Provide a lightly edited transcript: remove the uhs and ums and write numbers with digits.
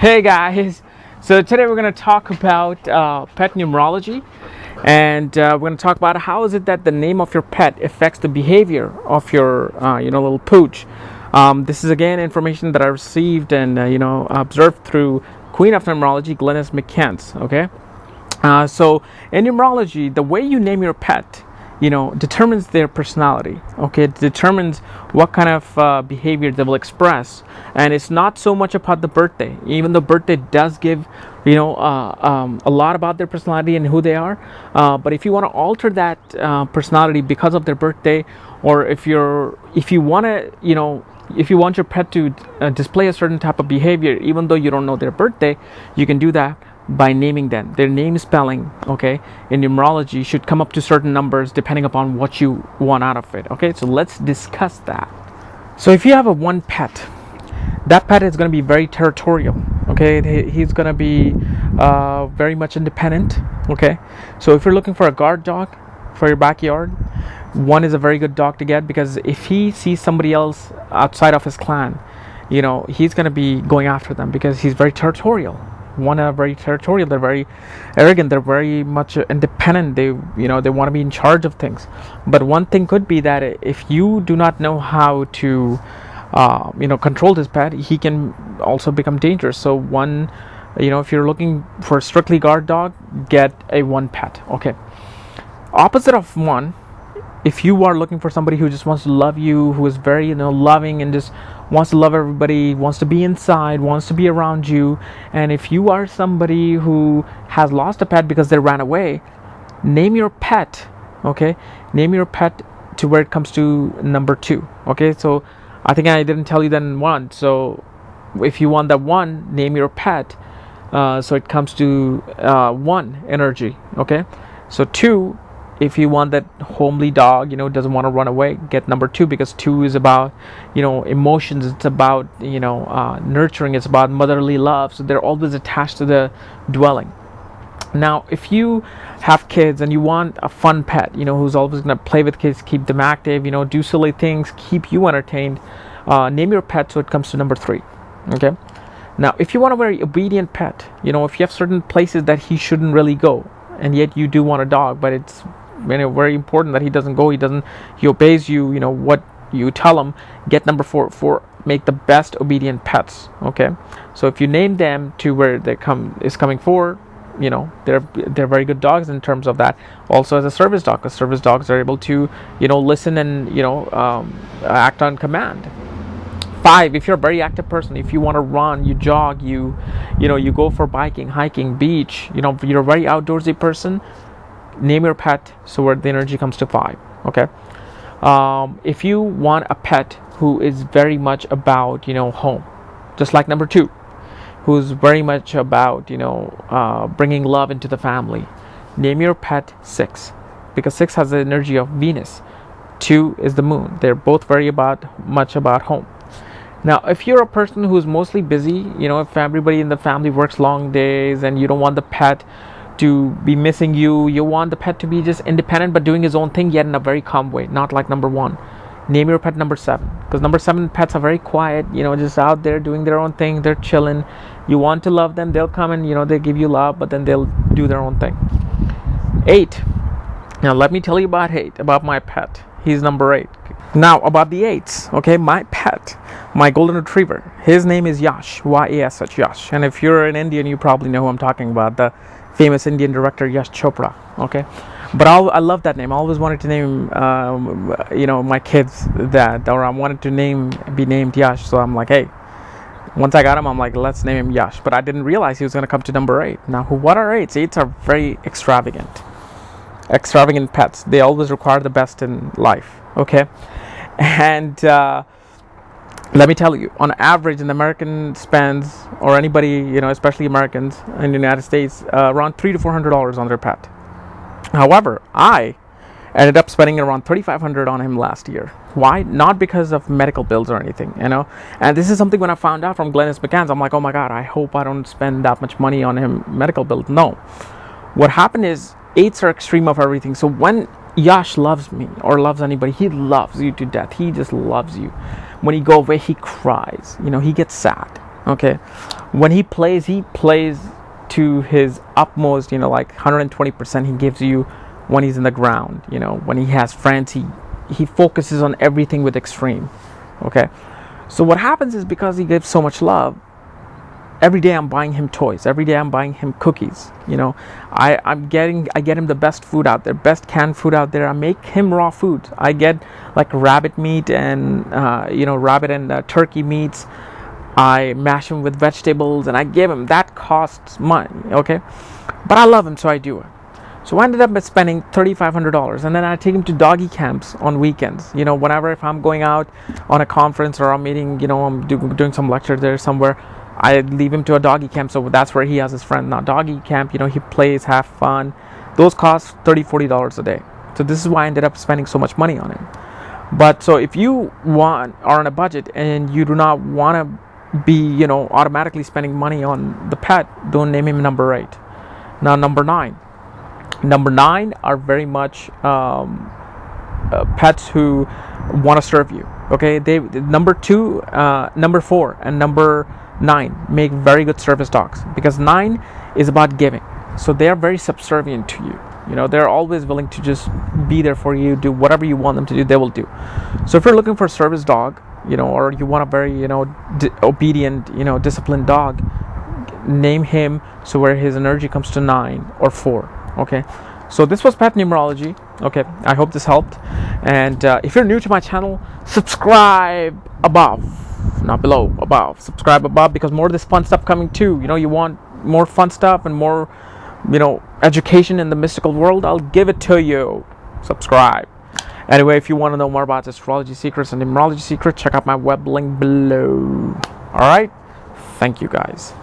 Hey guys, so today we're going to talk about pet numerology, and we're going to talk about how is it that the name of your pet affects the behavior of your little pooch. This is again information that I received and observed through Queen of Numerology, Glennis McCants. Okay, so in numerology, the way you name your pet, determines their personality. Okay, it determines what kind of behavior they will express, and it's not so much about the birthday. Even though birthday does give, a lot about their personality and who they are. But if you want to alter that personality because of their birthday, or if you want to, if you want your pet to display a certain type of behavior, even though you don't know their birthday, you can do that by naming them. Their name spelling, okay, in numerology should come up to certain numbers depending upon what you want out of it. Okay, so let's discuss that. So if you have one pet, that pet is going to be very territorial. Okay, he's going to be very much independent. Okay, so if you're looking for a guard dog for your backyard, one is a very good dog to get, because if he sees somebody else outside of his clan, he's going to be going after them because he's very territorial. One are very territorial, they're very arrogant, they're very much independent, they want to be in charge of things. But one thing could be that if you do not know how to control this pet, he can also become dangerous. So one, if you're looking for a strictly guard dog, get a one pet. Okay, opposite of one, if you are looking for somebody who just wants to love you, who is very loving and just wants to love everybody, wants to be inside, wants to be around you, and if you are somebody who has lost a pet because they ran away, name your pet. Okay, name your pet to where it comes to number 2. Okay, so I think I didn't tell you then 1. So if you want that 1, name your pet so it comes to 1 energy. Okay, so 2, if you want that homely dog, doesn't want to run away, get number 2, because 2 is about, emotions. It's about, nurturing. It's about motherly love. So they're always attached to the dwelling. Now, if you have kids and you want a fun pet, who's always going to play with kids, keep them active, do silly things, keep you entertained, name your pet so it comes to number 3. Okay. Now, if you want a very obedient pet, if you have certain places that he shouldn't really go, and yet you do want a dog, but it's very important that he doesn't go, he obeys you, what you tell him, get number 4. Make the best obedient pets. Okay, so if you name them to where they coming for, they're very good dogs in terms of that. Also, as a service dog, because service dogs are able to listen and act on command. 5, if you're a very active person, if you want to run, you jog, you go for biking, hiking, beach, you're a very outdoorsy person, name your pet so where the energy comes to 5. Okay, if you want a pet who is very much about home, just like number 2, who's very much about bringing love into the family, name your pet 6, because 6 has the energy of Venus, 2 is the moon. They're both very much about home. Now, if you're a person who's mostly busy, if everybody in the family works long days and you don't want the pet to be missing you, you want the pet to be just independent but doing his own thing, yet in a very calm way, not like number 1. Name your pet number 7, because number 7 pets are very quiet, just out there doing their own thing, they're chilling. You want to love them, they'll come and they give you love, but then they'll do their own thing. 8. Now let me tell you about my pet. He's number 8. Now about the 8s, okay, my pet, my golden retriever, his name is Yash, Y-A-S-H, Yash. And if you're an Indian, you probably know who I'm talking about, the famous Indian director Yash Chopra. Okay, but I love that name. I always wanted to name my kids that, or I wanted to be named Yash. So I'm like, hey, once I got him, I'm like, let's name him Yash. But I didn't realize he was going to come to number 8. Now, what are 8s? 8s are very extravagant pets. They always require the best in life. Okay, and let me tell you, on average, an American spends, or anybody, especially Americans in the United States, around $300 to $400 on their pet. However, I ended up spending around $3,500 on him last year. Why? Not because of medical bills or anything, And this is something when I found out from Glennis McCants, I'm like, oh my God, I hope I don't spend that much money on him medical bills. No. What happened is 8s are extreme of everything. So when Yash loves me or loves anybody, he loves you to death. He just loves you. When you go away, he cries. He gets sad. Okay, when he plays to his utmost, like 120% he gives you when he's in the ground. When he has friends, he focuses on everything with extreme. Okay, so what happens is, because he gives so much love, every day I'm buying him toys, every day I'm buying him cookies. I get him the best food out there, best canned food out there. I make him raw food. I get like rabbit meat and rabbit and turkey meats. I mash him with vegetables and I give him. That costs money, okay? But I love him, so I do it. So I ended up spending $3,500, and then I take him to doggy camps on weekends. Whenever, if I'm going out on a conference or I'm meeting, I'm doing some lecture there somewhere, I leave him to a doggy camp. So that's where he has his friend. Now, doggy camp, he plays, have fun. Those cost $30-40 a day. So this is why I ended up spending so much money on him. But so if you are on a budget and you do not want to be automatically spending money on the pet, don't name him number 8. Now, number 9 are very much pets who want to serve you. Okay, they number 2, number 4, and number 9 make very good service dogs, because 9 is about giving. So they are very subservient to you. They're always willing to just be there for you, do whatever you want them to do, they will do. So if you're looking for a service dog, or you want a very, obedient, disciplined dog, name him so where his energy comes to 9 or 4. Okay, so this was pet numerology. Okay, I hope this helped. And if you're new to my channel, subscribe above, not below, above. Subscribe above, because more of this fun stuff coming too. You want more fun stuff and more, education in the mystical world, I'll give it to you. Subscribe. Anyway, if you want to know more about astrology secrets and numerology secrets, check out my web link below. All right, thank you guys.